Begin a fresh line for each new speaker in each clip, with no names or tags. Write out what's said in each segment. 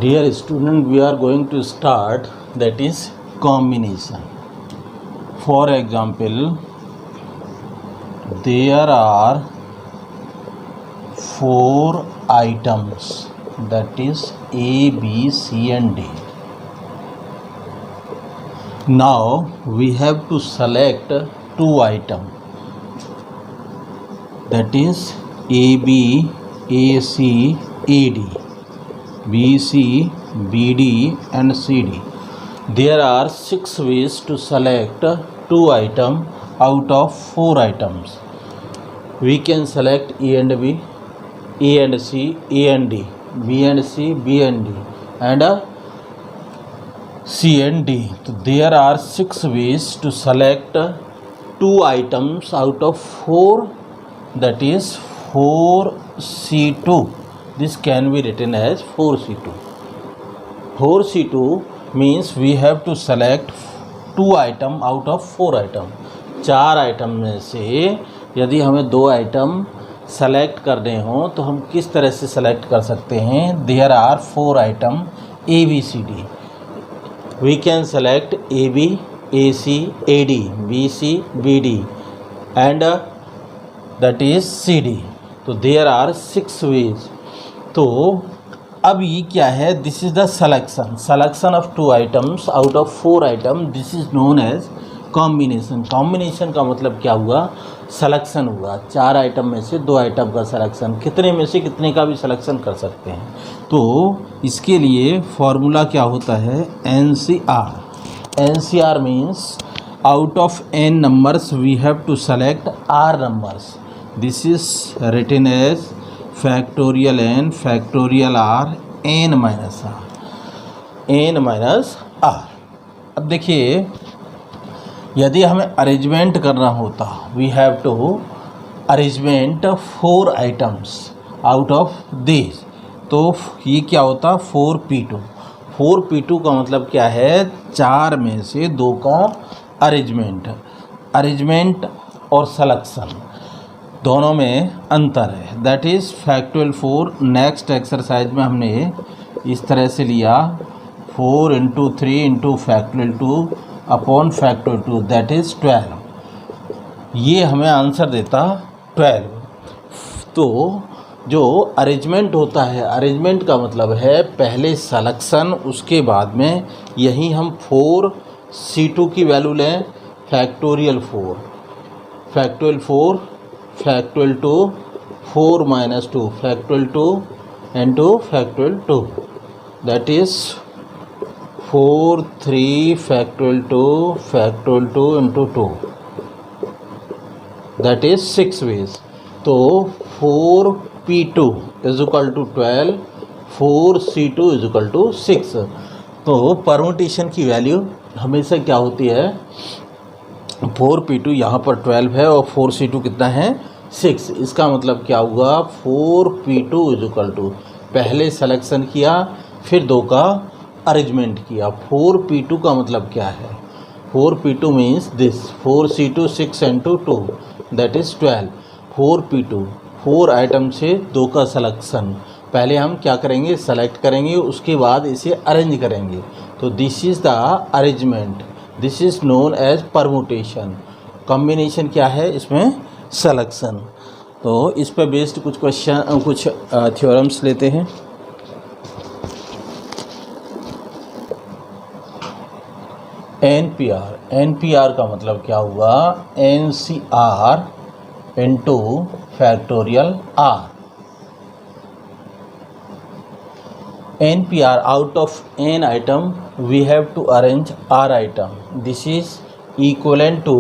Dear student, we are going to start, that is combination. For example, there are 4 items, that is A, B, C and D. Now we have to select 2 items, that is AB, AC, AD, BC, BD and CD. There are 6 ways to select 2 items out of 4 items. We can select A and B, A and C, A and D, B and C, B and D and C and D. So there are 6 ways to select 2 items out of 4, that is 4C2. This can be written as 4C2. 4C2 means we have to select 2 item out of 4 item. 4 item में से यदि हमें 2 item select करने हो तो हम किस तरह से सेलेक्ट कर सकते हैं. There are 4 item A B C D. We can select A B, A C, A D, B C, B D and that is C D. तो देयर आर 6 वेज. तो अब ये क्या है, this is the selection of 2 items out of 4 item. This is known as combination. Combination का मतलब क्या हुआ, सलेक्शन हुआ. 4 आइटम में से 2 आइटम का सलेक्शन, कितने में से कितने का भी सलेक्शन कर सकते हैं. तो इसके लिए फॉर्मूला क्या होता है, NCR. NCR means out of n numbers we have to select r numbers. This is written as factorial n factorial r n minus r, n minus r. अब देखिए, यदि हमें अरेंजमेंट करना होता, we have to arrangement 4 items out of this. तो ये क्या होता, 4P2. 4P2 का मतलब क्या है, 4 में से 2 का अरेंजमेंट. अरेंजमेंट और सलेक्शन दोनों में अंतर है. That is factorial 4. Next exercise में हमने इस तरह से लिया 4 × 3 × factorial 2 upon factorial 2, that is 12. ये हमें आंसर देता 12. तो जो अरेंजमेंट होता है, अरेंजमेंट का मतलब है पहले सलेक्शन, उसके बाद में यहीं हम 4C2 की वैल्यू लें. Factorial 4, factorial 4, factorial 2, 4 - 2, factorial 2 into factorial 2, that is 4 3 factorial 2 factorial 2 into 2, that is 6 ways. तो 4P2 is equal to 12, 4C2 is equal to 6. तो परमुटेशन की वैल्यू हमेशा क्या होती है, 4P2 यहाँ पर 12 है और 4C2 कितना है, 6. इसका मतलब क्या हुआ, 4P2 इज इक्वल टू पहले सिलेक्शन किया फिर 2 का अरेंजमेंट किया. 4P2 का मतलब क्या है, 4P2 means this 4C2 6 × 2, that is 12. 4P2 4 item से 2 का सिलेक्शन. पहले हम क्या करेंगे, सेलेक्ट करेंगे, उसके बाद इसे अरेंज करेंगे. तो this is the arrangement. This is known as permutation. Combination क्या है, इसमें सलेक्शन. तो इस पर बेस्ड कुछ क्वेश्चन, कुछ थ्योरम्स लेते हैं. NPR का मतलब क्या हुआ, NCR into factorial R. NPR out of n item we have to arrange R item. This is equivalent to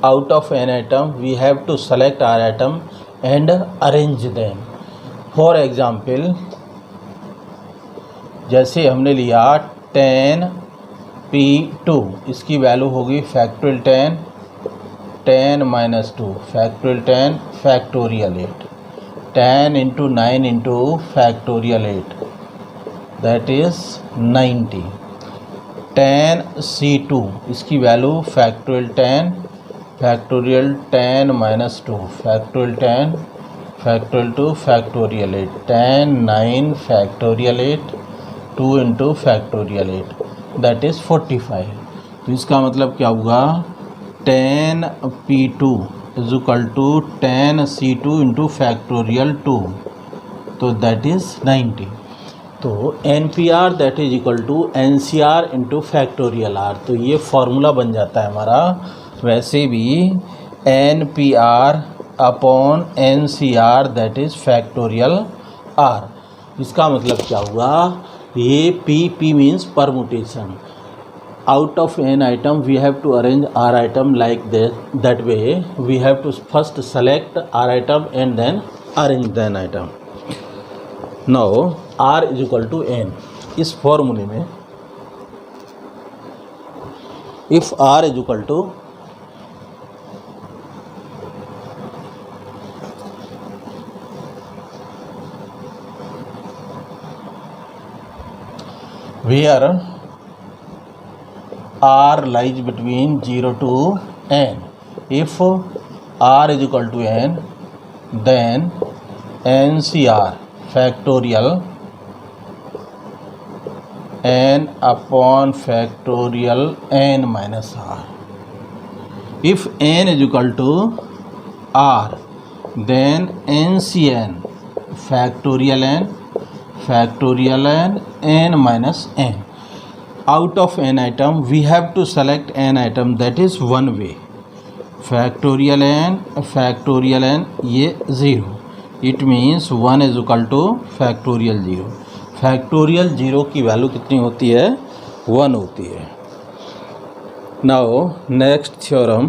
out of n item we have to select R item and arrange them. For example, जैसे हमने लिया 10P2, इसकी value होगी factorial 10, 10 - 2, factorial 10 factorial 8, 10 × 9 × factorial 8, that is 90. 10C2 इसकी value factorial 10 factorial 10 - 2 factorial 10 factorial 2 factorial 8, 10 9 factorial 8 2 into factorial 8 that is 45। तो इसका मतलब क्या हुआ 10p2 is equal to 10c2 into factorial 2, तो दैट इज़ 90। तो NPR that is equal to NCR into factorial R। तो ये फॉर्मूला बन जाता है हमारा। वैसे भी NPR upon NCR that is factorial R। इसका मतलब क्या हुआ, ये P means permutation. Out of n item we have to arrange R item like that way. We have to first select R item and then arrange the n item. Now R is equal to n। इस फॉर्मूले में if R is equal to where R lies between 0 to n, if R is equal to n, then NCR factorial n upon factorial n minus R. If n is equal to R, then NCN factorial n n minus n. Out of n item we have to select n item, that is one way, factorial n ये 0, it means 1 is equal to factorial 0। Factorial 0 की value कितनी होती है 1 होती है। Now next theorem,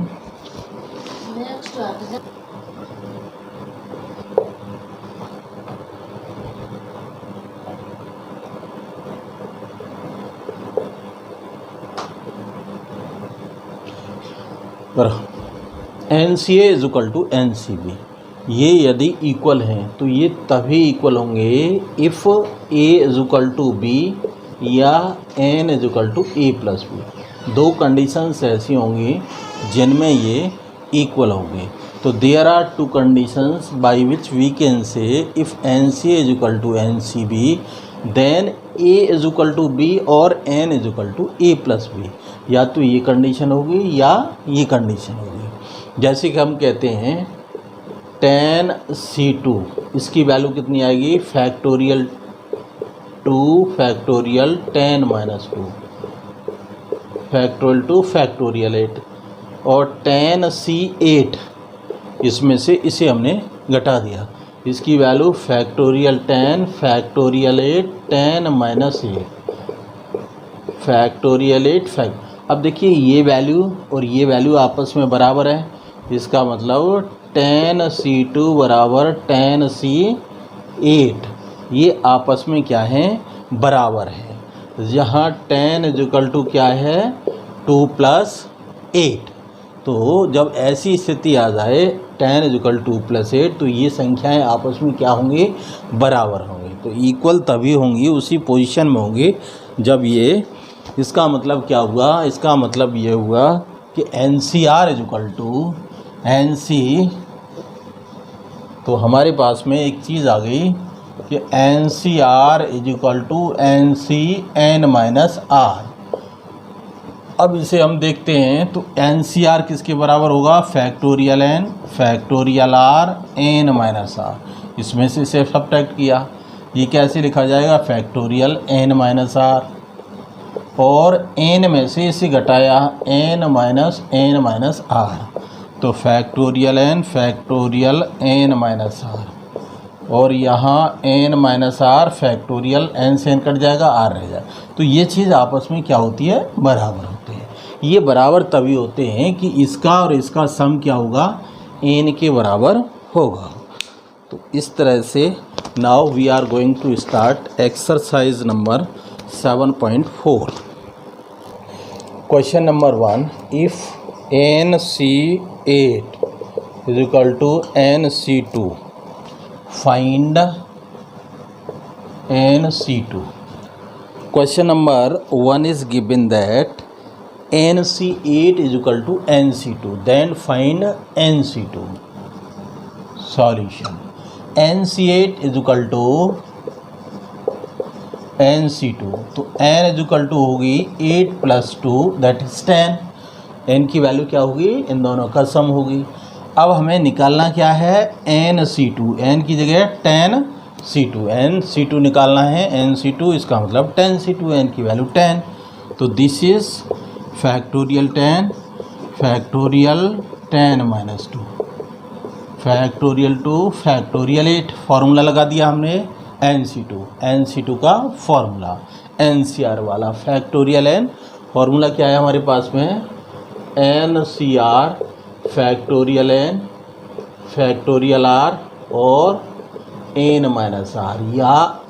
NCA is equal to NCB। ये यदि equal हैं तो ये तभी इक्वल होंगे if A is equal to B या N is equal to A plus B। दो कंडीशंस ऐसी होंगी जिनमें ये इक्वल होंगे। तो there are two conditions by which we can say if NCA is equal to NCB then A is equal to B और N is equal to A plus B। या तो ये कंडीशन होगी या ये कंडीशन होगी। जैसे कि हम कहते हैं 10c2, इसकी वैल्यू कितनी आएगी factorial 2 factorial 10 minus 2 factorial 2 factorial 8, और 10c8 इसमें से इसे हमने घटा दिया, इसकी value factorial 10 factorial 8 10 minus 8 factorial 8 अब देखिए ये वैल्यू और ये वैल्यू आपस में बराबर है। इसका मतलब 10c2 बराबर 10c8, ये आपस में क्या है बराबर है। यहाँ 10 इज इक्वल टू क्या है 2 प्लस 8। तो जब ऐसी स्थिति आ जाए 10 इज इक्वल 2 प्लस 8 तो ये संख्याएं आपस में क्या होंगी बराबर होंगी। तो इक्वल तभी होंगी, उसी पोजीशन में होंगी जब ये, इसका मतलब क्या हुआ, इसका मतलब ये हुआ कि NCR is equal to NC। तो हमारे पास में एक चीज़ आ गई कि NCR is equal to NCN minus R। अब इसे हम देखते हैं तो NCR किसके बराबर होगा factorial N factorial R N minus R। इसमें से इसे सब्ट्रैक्ट किया, ये कैसे लिखा जाएगा फैक्टोरियल N माइनस R, और n में से इसे घटाया n माइनस R, तो फैक्टोरियल n माइनस R, और यहाँ n minus R factorial n से n कट जाएगा R रह जाएगा। तो ये चीज़ आपस में क्या होती है बराबर होती है। ये बराबर तभी होते हैं कि इसका और इसका सम क्या होगा n के बराबर होगा। तो इस तरह से now we are going to start exercise number 7.4। Question number 1, if NC8 is equal to NC2, find NC2। Question number 1 is given that NC8 is equal to NC2, then find NC2। Solution, NC8 is equal to NC2, तो n is equal to होगी 8 + 2 that is 10। n की value क्या होगी, इन दोनों का सम होगी। अब हमें निकालना क्या है, NC2, n की जगह 10C2, NC2 निकालना है, NC2 इसका मतलब 10C2, n की वैल्यू 10। तो this is factorial 10 -2 factorial 2 factorial 8। Formula लगा दिया हमने NC2 का फार्मूला NCR वाला फैक्टोरियल n। फार्मूला क्या है हमारे पास में, NCR factorial n factorial r और n - r, या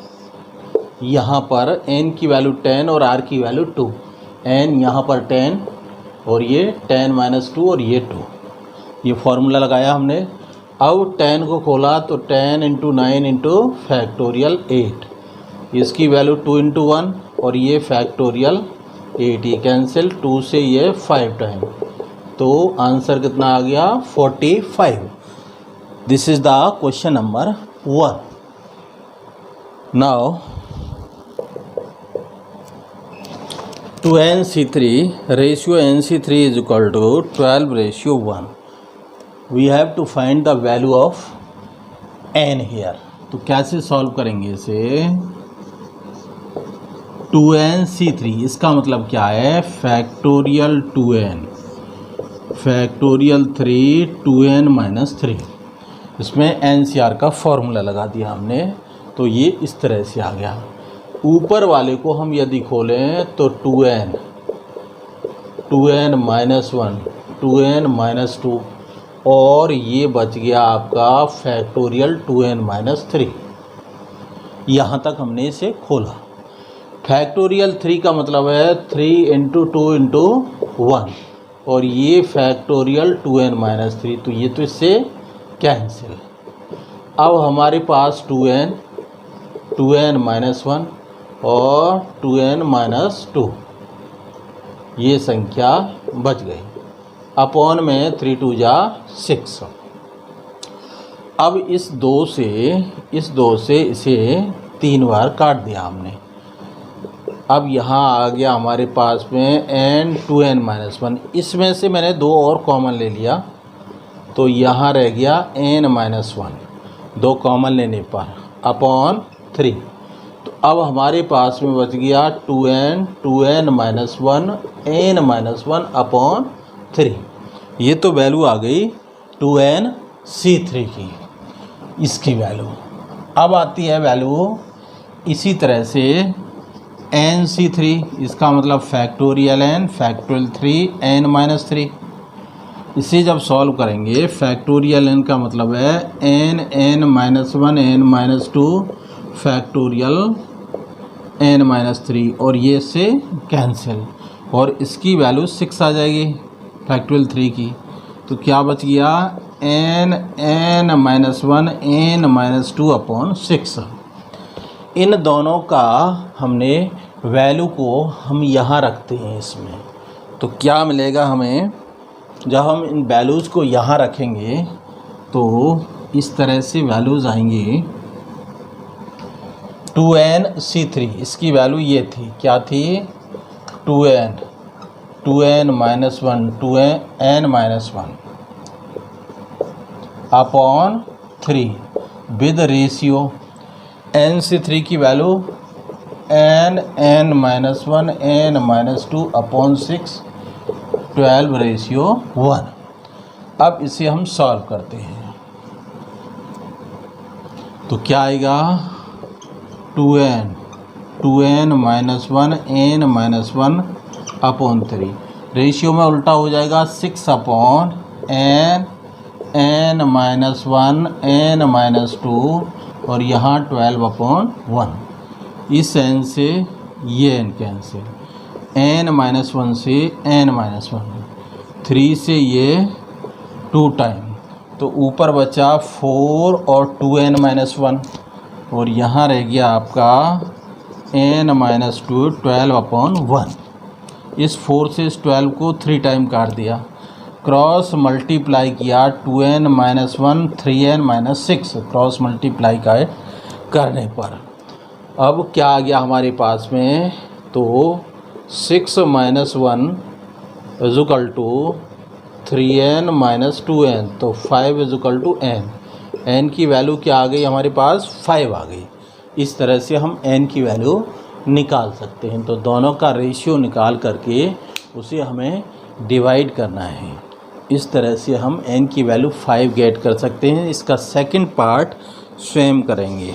यहाँ पर n की वैल्यू 10 और r की वैल्यू 2, n यहाँ पर 10 और ये 10 - 2 और ये 2, ये फार्मूला लगाया हमने। अब 10 को खोला तो 10 × 9 × फैक्टोरियल 8, इसकी वैल्यू 2 × 1 और ये फैक्टोरियल 8, ये कैंसिल, 2 से ये 5 टाइम, तो आंसर कितना आ गया 45। This is the question number 1। Now to NC3 ratio NC3 is equal to 12:1, we have to find the value of n here। तो कैसे सॉल्व करेंगे इसे, 2NC3 इसका मतलब क्या है, फैक्टोरियल 2n फैक्टोरियल 3 2n - 3, इसमें NCR का फॉर्मूला लगा दिया हमने, तो ये इस तरह से आ गया। ऊपर वाले को हम यदि खोलें तो 2n - 1 2n - 2 और ये बच गया आपका फैक्टोरियल 2n - 3। यहाँ तक हमने इसे खोला। फैक्टोरियल 3 का मतलब है 3 × 2 × 1 और ये फैक्टोरियल 2n - 3, तो ये तो इससे कैंसिल। अब हमारे पास 2n - 1 और 2n - 2, ये संख्या बच गई। अपॉन में 3 2 जा 6। अब इस 2 से इसे 3 बार काट दिया हमने। अब यहाँ आ गया हमारे पास में n 2n - 1, इसमें से मैंने 2 और कॉमन ले लिया, तो यहाँ रह गया n - 1, 2 कॉमन लेने पर अपॉन 3। तो अब हमारे पास में बच गया 2n 1 n - 1 अपॉन 3। ये तो वैल्यू आ गई 2NC3 की, इसकी वैल्यू। अब आती है वैल्यू इसी तरह से NC3, इसका मतलब फैक्टोरियल n फैक्टोरियल 3 n - 3। इसे जब सॉल्व करेंगे, फैक्टोरियल n का मतलब है n - 1 n - 2 फैक्टोरियल n - 3 और ये से कैंसिल, और इसकी वैल्यू 6 आ जाएगी फैक्टोरियल 3 की। तो क्या बच गया, n - 1 n - 2 अपॉन 6। इन दोनों का हमने वैल्यू को हम यहाँ रखते हैं इसमें, तो क्या मिलेगा हमें, जब हम इन वैल्यूज़ को यहाँ रखेंगे तो इस तरह से वैल्यूज़ आएंगी। 2NC3 इसकी वैल्यू ये थी, क्या थी, 2n - 1 2n - 1 upon 3 with ratio NC3 की वैल्यू n - 1 n - 2 अपॉन 6 12:1। अब इसे हम सॉल्व करते हैं तो क्या आएगा, 2n - 1 n - 1 अपॉन 3, रेशियो में उल्टा हो जाएगा 6 अपॉन n n - 1 n - 2 और यहाँ 12 अपॉन 1। इस n से ये n कैंसिल, n - 1 से n - 1, 3 से ये 2 टाइम, तो ऊपर बचा 4 और 2n - 1 और यहाँ रह गया आपका n - 2 12 अपॉन 1। इस 4 से इस 12 को 3 टाइम काट दिया, क्रॉस मल्टीप्लाई किया 2n - 1 3n - 6 क्रॉस मल्टीप्लाई करने पर अब क्या आ गया हमारे पास में, तो 6 - 1 = 3n - 2n, तो 5 = n। n की वैल्यू क्या आ गई हमारे पास, 5 आ गई। इस तरह से हम n की वैल्यू निकाल सकते हैं। तो दोनों का रेशियो निकाल करके उसे हमें डिवाइड करना है। इस तरह से हम n की वैल्यू 5 गेट कर सकते हैं। इसका सेकंड पार्ट स्वयं करेंगे।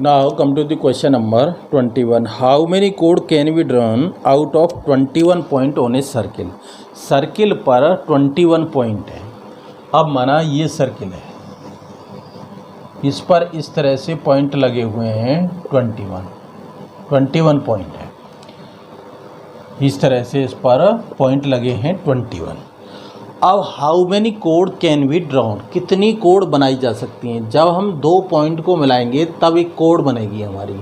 Now come to the question number 21। How many कोड can be drawn out of 21 point on a circle. Circle पर 21 पॉइंट है। अब माना ये सर्किल है, इस पर इस तरह से पॉइंट लगे हुए हैं 21 पॉइंट है। इस तरह से इस पर पॉइंट लगे हैं 21। अब how many code can be drawn, कितनी कोड बनाई जा सकती हैं। जब हम 2 पॉइंट को मिलाएंगे तब एक कोड बनेगी हमारी।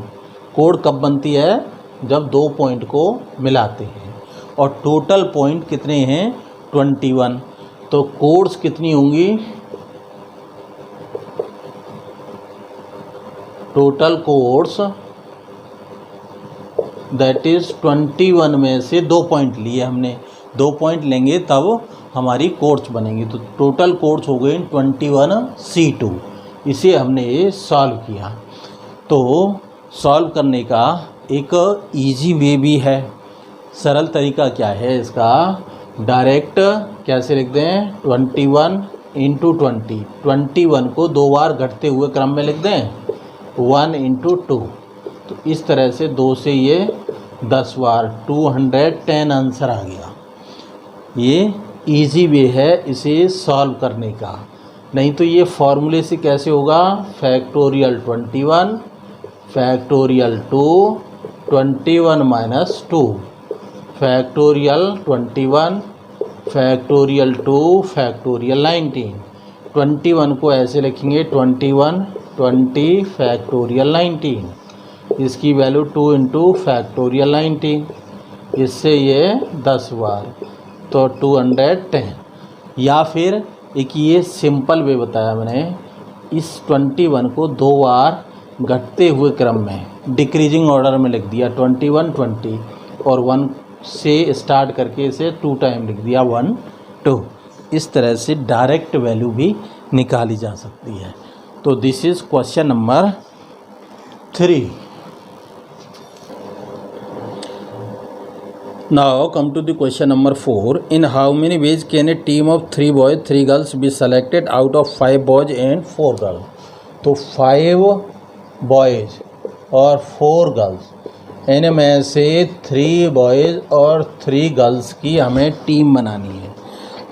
कोड कब बनती है, जब 2 पॉइंट को मिलाते हैं। और टोटल पॉइंट कितने हैं, 21। तो कोड्स कितनी होंगी, टोटल कोड्स दैट इज़ 21 में से 2 पॉइंट लिए हमने। 2 पॉइंट लेंगे तब हमारी कोड्स बनेंगी। तो टोटल कोड्स हो गए 21C2। इसे हमने सॉल्व किया। तो सॉल्व करने का एक इजी वे भी है। सरल तरीका क्या है इसका, डायरेक्ट कैसे लिख दें, 21 × 20। 21 को 2 बार घटते हुए क्रम में लिख दें, 1 × 2। तो इस तरह से 2 से ये 10 बार, 210 आंसर आ गया। ये इजी वे है इसे सॉल्व करने का। नहीं तो ये फॉर्मूले से कैसे होगा, factorial 21 factorial 2 21 - 2 factorial 21 factorial 2 factorial 19। 21 को ऐसे लिखेंगे 21 20 फैक्टोरियल 19। इसकी वैल्यू 2 × फैक्टोरियल 19। इससे ये 10 बार, तो 210। या फिर एक ये सिंपल वे बताया मैंने, इस 21 को 2 बार घटते हुए क्रम में डिक्रीजिंग ऑर्डर में लिख दिया, 21 20 और 1 से स्टार्ट करके इसे 2 टाइम लिख दिया, 1 2। इस तरह से डायरेक्ट वैल्यू भी निकाली जा सकती है। तो this is question number 3। Now come to the question number 4. In how many ways can a team of 3 boys 3 girls be selected out of 5 boys and 4 girls? तो 5 बॉयज़ और 4 गर्ल्स, इनमें से 3 बॉयज़ और 3 गर्ल्स की हमें team बनानी है।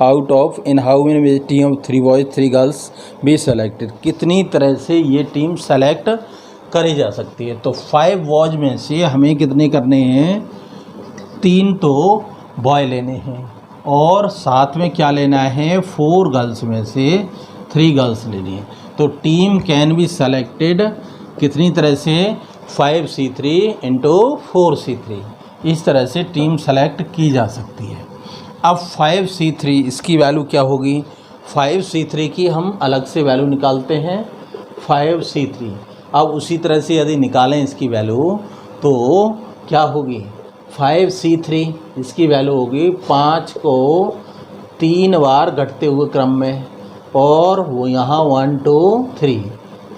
Out of in how many veg team of 3 boys 3 girls be selected, कितनी तरह से ये टीम सेलेक्ट करी जा सकती है। तो 5 बॉयज़ में से हमें कितने करने हैं, 3 तो बॉय लेने हैं और साथ में क्या लेना है, 4 गर्ल्स में से 3 गर्ल्स लेनी है। तो टीम कैन बी सेलेक्टेड कितनी तरह से, 5C3 × 4C3। इस तरह से टीम सेलेक्ट की जा सकती है। अब 5C3 इसकी वैल्यू क्या होगी, 5C3 की हम अलग से वैल्यू निकालते हैं 5C3। अब उसी तरह से यदि निकालें इसकी वैल्यू तो क्या होगी, 5C3 इसकी वैल्यू होगी 5 को 3 बार घटते हुए क्रम में, और वो यहाँ 1 2 3,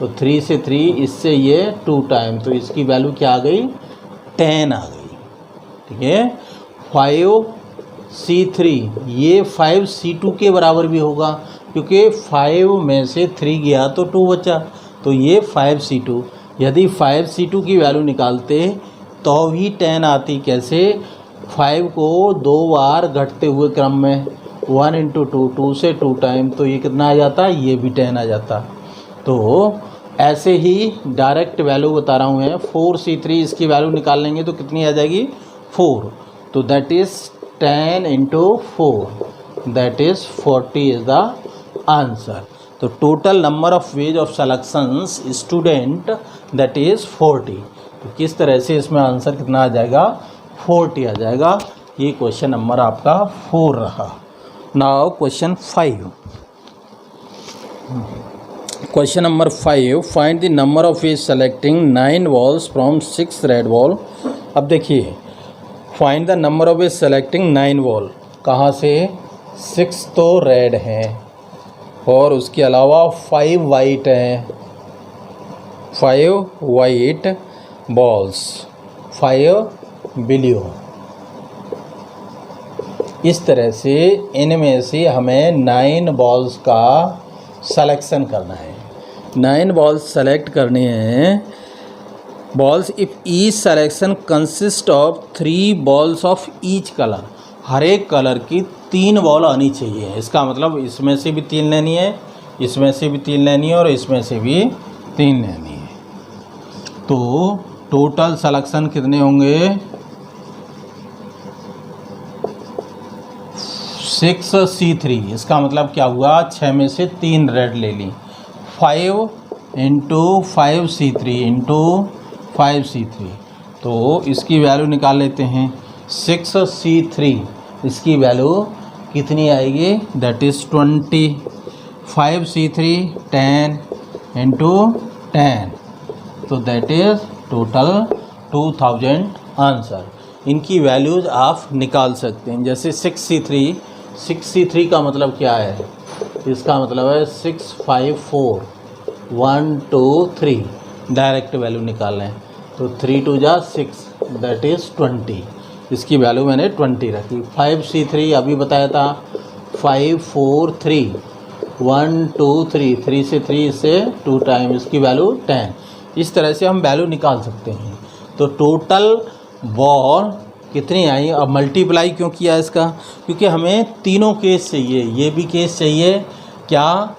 तो 3 से 3 इससे ये 2 टाइम, तो इसकी वैल्यू क्या आ गई, 10 आ गई। ठीक है, 5C3 ये 5C2 के बराबर भी होगा, क्योंकि 5 में से 3 गया तो 2 बचा, तो ये 5C2। यदि 5C2 की वैल्यू निकालते तो भी 10 आती। कैसे, 5 को 2 बार घटते हुए क्रम में, 1 × 2 2 से 2 टाइम, तो ये कितना आ जाता, ये भी 10 आ जाता। तो ऐसे ही डायरेक्ट वैल्यू बता रहा हूँ मैं, 4C3 इसकी वैल्यू निकाल लेंगे तो कितनी आ जाएगी, 4। तो that is 10 × 4 that is 40 is the answer. तो total number of ways of selections student that is 40। तो किस तरह से इसमें आंसर कितना आ जाएगा, 40 आ जाएगा। ये क्वेश्चन नंबर आपका 4 रहा। Now question 5। Question number 5, find the number of veg selecting 9 balls from 6 red ball. अब देखिए, find the number of veg selecting 9 ball, कहाँ से? 6 तो रेड हैं और उसके अलावा 5 वाइट हैं, 5 वाइट बॉल्स, 5 ब्लू। इस तरह से इनमें से हमें 9 बॉल्स का सलेक्शन करना है। 9 बॉल्स सेलेक्ट करने हैं। Balls if each selection consist of 3 balls of each colour, हर एक कलर की 3 बॉल आनी चाहिए। इसका मतलब इसमें से भी 3 लेनी है, इसमें से भी 3 लेनी है और इसमें से भी 3 लेनी है। तो टोटल सलेक्शन कितने होंगे? 6C3। इसका मतलब क्या हुआ? 6 में से 3 रेड ले ली। 5 इंटू 5C3 इंटू 5C3, तो इसकी वैल्यू निकाल लेते हैं। 6C3 इसकी वैल्यू कितनी आएगी? That is 20। 5C3 10 इंटू 10, तो दैट इज़ टोटल 2000 आंसर। इनकी वैल्यूज़ आप निकाल सकते हैं। जैसे 6C3 का मतलब क्या है? इसका मतलब है 6 5 4 1 2 3, डायरेक्ट वैल्यू निकाल लें तो 3 2 जा 6, दैट इज़ 20। इसकी वैल्यू मैंने 20 रखी। 5C3 अभी बताया था 5 4 3 1 2 3, 3 से 3 से 2 टाइम, इसकी वैल्यू 10। इस तरह से हम वैल्यू निकाल सकते हैं। तो टोटल बॉल कितनी आई? अब मल्टीप्लाई क्यों किया इसका? क्योंकि हमें तीनों केस चाहिए। ये भी केस चाहिए क्या?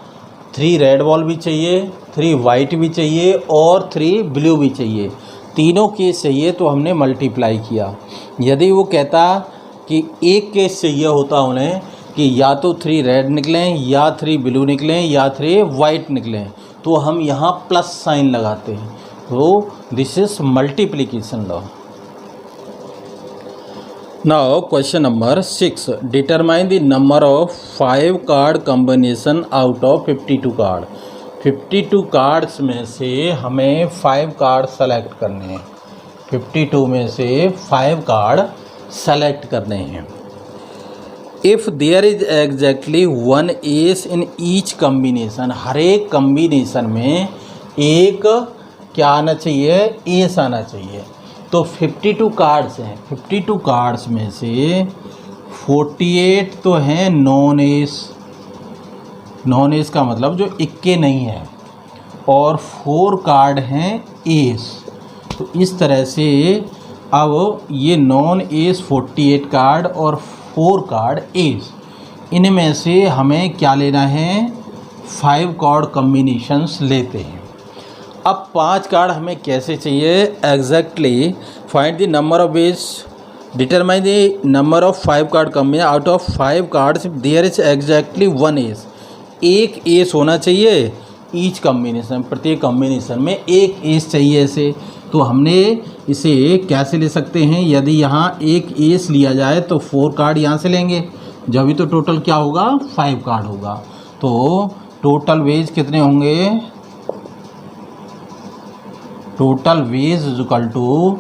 3 रेड बॉल भी चाहिए, 3 वाइट भी चाहिए और 3 ब्लू भी चाहिए। तीनों केस चाहिए तो हमने मल्टीप्लाई किया। यदि वो कहता कि एक केस चाहिए होता उन्हें कि या तो 3 रेड निकलें या 3 ब्लू निकलें या 3 वाइट निकलें, तो हम यहाँ प्लस साइन लगाते हैं। तो this is multiplication law. Now question number 6, determine the number of 5 card combination out of 52 card. 52 cards में से हमें 5 कार्ड सेलेक्ट करने हैं। 52 में से 5 कार्ड सेलेक्ट करने हैं। If there is exactly 1 ace in each combination, हर एक कम्बिनेशन में एक क्या आना चाहिए? एस आना चाहिए। तो 52 कार्ड्स हैं। 52 कार्ड्स में से 48 तो हैं नॉन एस। नॉन एस का मतलब जो इक्के नहीं है, और 4 कार्ड हैं एस। तो इस तरह से अब ये नॉन एस 48 कार्ड और 4 कार्ड एस, इनमें से हमें क्या लेना है? 5 कार्ड कॉम्बिनेशंस लेते हैं। अब 5 कार्ड हमें कैसे चाहिए? Exactly find the number of ways, determine the number of 5 card combination out of 5 cards there is exactly 1 ace. एक एस होना चाहिए ईच कॉम्बिनेशन, प्रत्येक कॉम्बिनेशन में एक एस चाहिए इसे। तो हमने इसे कैसे ले सकते हैं? यदि यहाँ एक एस लिया जाए तो 4 कार्ड यहाँ से लेंगे, जब भी तो टोटल क्या होगा? 5 कार्ड होगा। तो टोटल वेज कितने होंगे? Total ways is equal to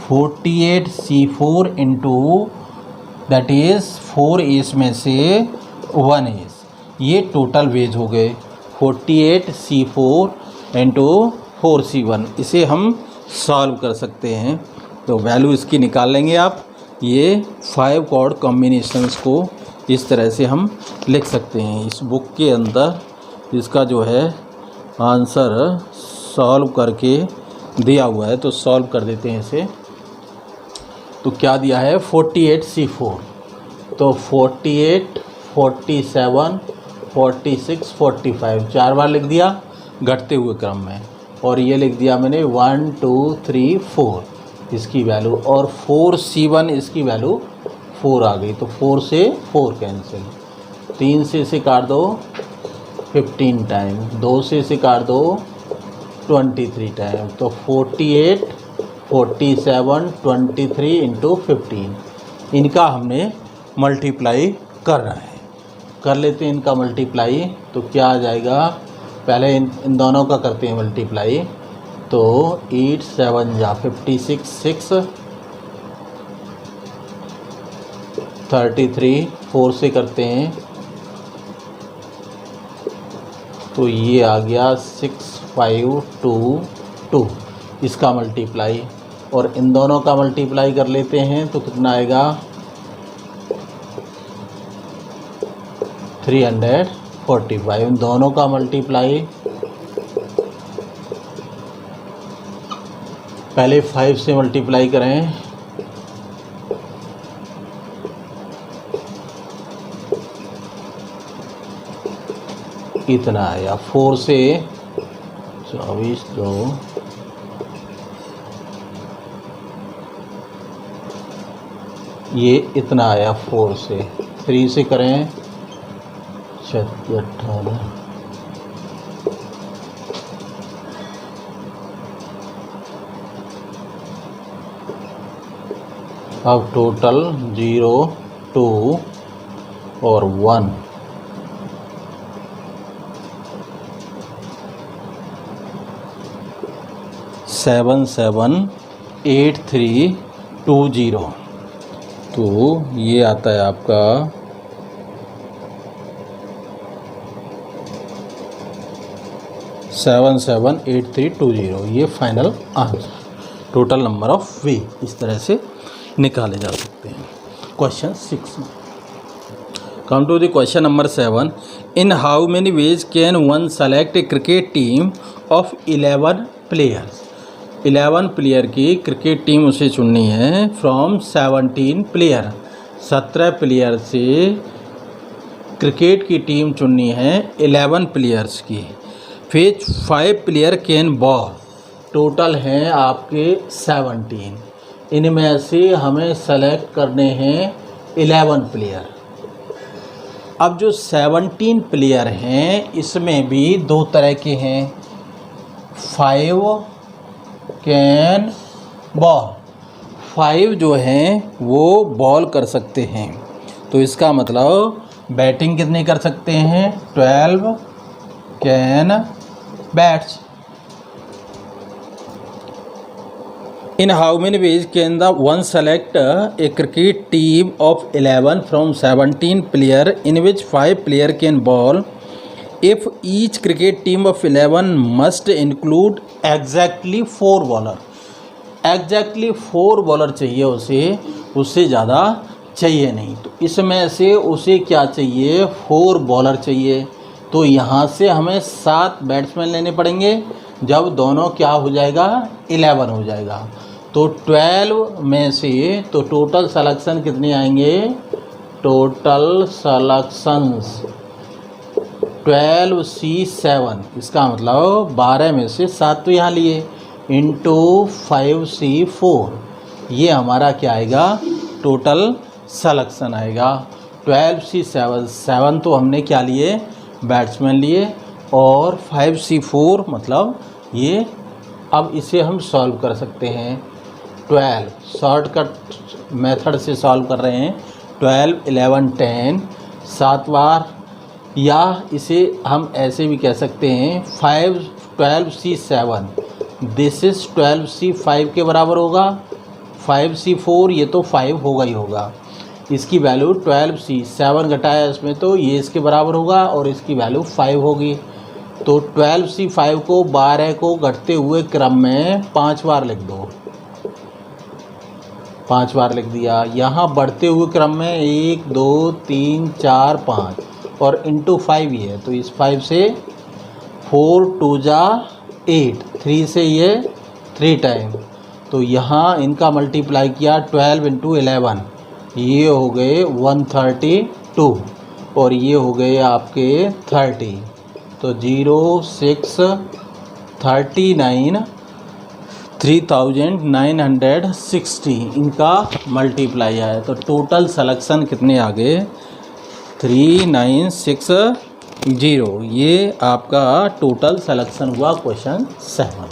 48C4 into that is 4 ace में से 1 एस। ये टोटल वेज हो गए 48C4 इंटू 4C1। इसे हम सॉल्व कर सकते हैं। तो वैल्यू इसकी निकाल लेंगे आप। ये 5 कार्ड कॉम्बिनेशंस को इस तरह से हम लिख सकते हैं। इस बुक के अंदर इसका जो है आंसर सॉल्व करके दिया हुआ है, तो सॉल्व कर देते हैं इसे। तो क्या दिया है? 48C4, तो 48 47 46 45 4 बार लिख दिया घटते हुए क्रम में, और ये लिख दिया मैंने 1 2 3 4 इसकी वैल्यू, और 4C1 इसकी वैल्यू 4 आ गई। तो 4 से 4 कैंसिल, 3 से इसे काट दो 15 टाइम, 2 से इसे काट दो 23 टाइम। तो 48 47 23 इंटू 15, इनका हमने मल्टीप्लाई करना है। कर लेते हैं इनका मल्टीप्लाई, तो क्या आ जाएगा? पहले इन दोनों का करते हैं मल्टीप्लाई। तो 8 7 जा 56, 6 33, 4 से करते हैं तो ये आ गया 6 5 2 2, इसका मल्टीप्लाई। और इन दोनों का मल्टीप्लाई कर लेते हैं तो कितना आएगा 345। इन दोनों का मल्टीप्लाई पहले 5 से मल्टीप्लाई करें, इतना आया। 4 से 24 2, ये इतना आया। 4 से 3 से करें 36 18, अब टोटल 0 2 और 1, सेवन 7 8 3 2 0। तो ये आता है आपका 7 7 8 3 2 0। ये final answer, total number of way इस तरह से निकाले जा सकते हैं। Question 6, come to the question number 7। In how many ways can one select a cricket team of 11 players. 11 player की क्रिकेट टीम उसे चुननी है फ्रॉम 17 प्लेयर। 17 प्लेयर से क्रिकेट की टीम चुननी है 11 प्लेयर्स की। फिर 5 प्लेयर कैन बॉल, टोटल हैं आपके 17। इनमें से हमें सेलेक्ट करने हैं 11 प्लेयर। अब जो 17 प्लेयर हैं इसमें भी दो तरह के हैं। 5 कैन बॉल, 5 जो हैं वो बॉल कर सकते हैं। तो इसका मतलब बैटिंग कितनी कर सकते हैं 12 can bats. In how many ways can the one select a cricket team of 11 from 17 player in which 5 player can bowl if each cricket team of 11 must include exactly 4 bowler। Exactly 4 bowler चाहिए उसे, उससे ज़्यादा चाहिए नहीं। तो इसमें से उसे क्या चाहिए 4 बॉलर चाहिए। तो यहाँ से हमें 7 बैट्समैन लेने पड़ेंगे जब दोनों क्या हो जाएगा 11 हो जाएगा। तो 12 में से तो टोटल सलेक्शन कितने आएंगे, टोटल सलेक्शंस 12C7, इसका मतलब 12 में से 7 तो यहाँ लिए इंटू 5C4, ये हमारा क्या आएगा टोटल सलेक्शन आएगा। 12C7, 7 तो हमने क्या लिए बैट्समैन लिए और 5C4 मतलब ये। अब इसे हम सॉल्व कर सकते हैं 12 शॉर्टकट मेथड से सॉल्व कर रहे हैं। 12 11 10 7 बार, या इसे हम ऐसे भी कह सकते हैं 5 12C7 दिस इज़ 12C5 के बराबर होगा। 5C4 ये तो 5 होगा ही होगा। इसकी वैल्यू 12C7 घटाया इसमें तो ये इसके बराबर होगा और इसकी वैल्यू 5 होगी। तो 12C5 को 12 को घटते हुए क्रम में 5 बार लिख दो, 5 बार लिख दिया। यहाँ बढ़ते हुए क्रम में 1 2 3 4 5 और इंटू 5 ही है। तो इस 5 से 4 2 जा 8, 3 से ये 3 टाइम। तो यहाँ इनका मल्टीप्लाई किया 12 इंटू 11, ये हो गए 132 और ये हो गए आपके 30। तो 0 6 39 3960 इनका मल्टीप्लाई आया। तो टोटल सलेक्शन कितने आ गए 3960। ये आपका टोटल सलेक्शन हुआ question 7।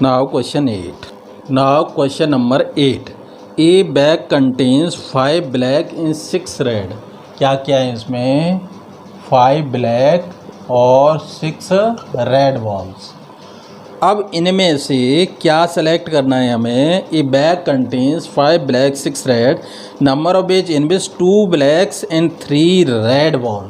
Now question 8। Now question number 8। ए बैग कंटेन्स 5 ब्लैक इन 6 रेड। क्या क्या है इसमें 5 ब्लैक और 6 रेड बॉल्स। अब इनमें से क्या सेलेक्ट करना है हमें? A bag contains 5 black 6 red, number of as in which 2 blacks and 3 red ball.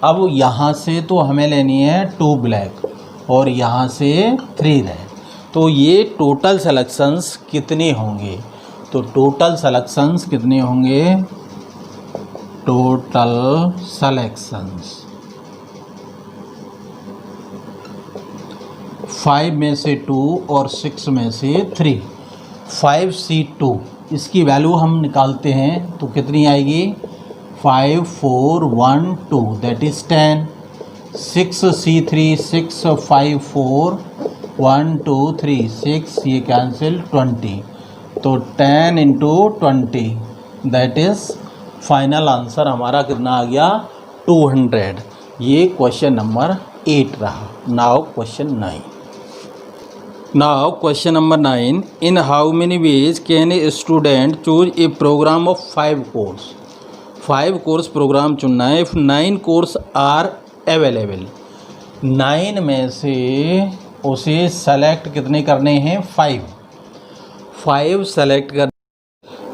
अब यहाँ से तो हमें लेनी है 2 ब्लैक और यहाँ से 3 रेड, तो ये टोटल सेलेक्शंस कितने होंगे? तो टोटल सेलेक्शंस कितने होंगे? टोटल सेलेक्शंस 5 में से 2 और 6 में से 3, 5C2 इसकी वैल्यू हम निकालते हैं तो कितनी आएगी? 5 4 1 2 दैट इज़ 10। 6C3 6 5 4 1 2 3 6, ये कैंसिल 20, तो 10 into 20 that is final answer हमारा कितना आ गया? 200। ये क्वेश्चन नंबर 8 रहा। Now question 9। Now question number 9. In how many ways can a student choose a program of 5 course? 5 course program चुनना है। If 9 course are available, 9 में से उसे सेलेक्ट कितने करने हैं? 5 सेलेक्ट कर।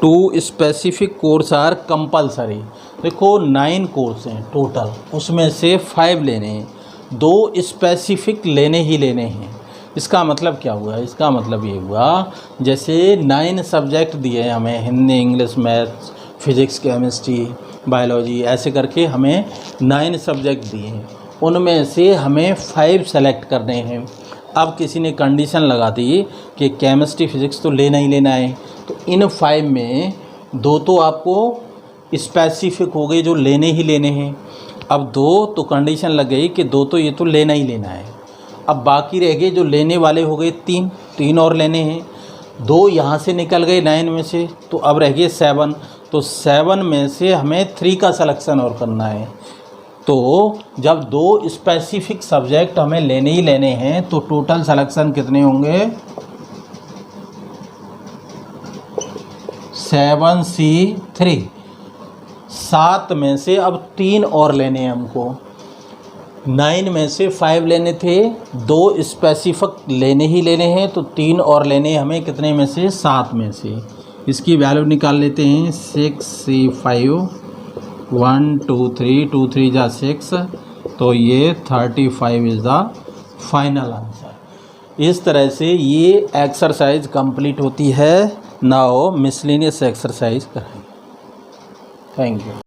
2 स्पेसिफिक कोर्स आर कंपलसरी। देखो 9 कोर्स हैं टोटल, उसमें से 5 लेने हैं, 2 स्पेसिफिक लेने ही लेने हैं। इसका मतलब क्या हुआ? इसका मतलब ये हुआ जैसे 9 सब्जेक्ट दिए हैं हमें, Hindi English maths physics chemistry biology, ऐसे करके हमें 9 सब्जेक्ट दिए हैं, उनमें से हमें 5 सेलेक्ट करने हैं। अब किसी ने कंडीशन लगा दी कि केमिस्ट्री फिज़िक्स तो लेना ही लेना है, तो इन 5 में 2 तो आपको स्पेसिफिक हो गए जो लेने ही लेने हैं। अब 2 तो कंडीशन लग गई कि 2 तो ये तो लेना ही लेना है। अब बाकी रह गए जो लेने वाले हो गए 3 और लेने हैं। 2 यहाँ से निकल गए 9 में से, तो अब रह गए 7, तो 7 में से हमें 3 का सिलेक्शन और करना है। तो जब 2 स्पेसिफिक सब्जेक्ट हमें लेने ही लेने हैं तो टोटल सिलेक्शन कितने होंगे? 7C3। 7 में से अब 3 और लेने हैं हमको। 9 में से 5 लेने थे, 2 स्पेसिफिक लेने ही लेने हैं, तो 3 और लेने हमें कितने में से? 7 में से। इसकी वैल्यू निकाल लेते हैं। 6C5 1 2 3 2 3 जा 6, तो ये 35 इज़ द फाइनल आंसर। इस तरह से ये एक्सरसाइज कंप्लीट होती है। नाउ मिसलेनियस एक्सरसाइज करेंगे। Thank you.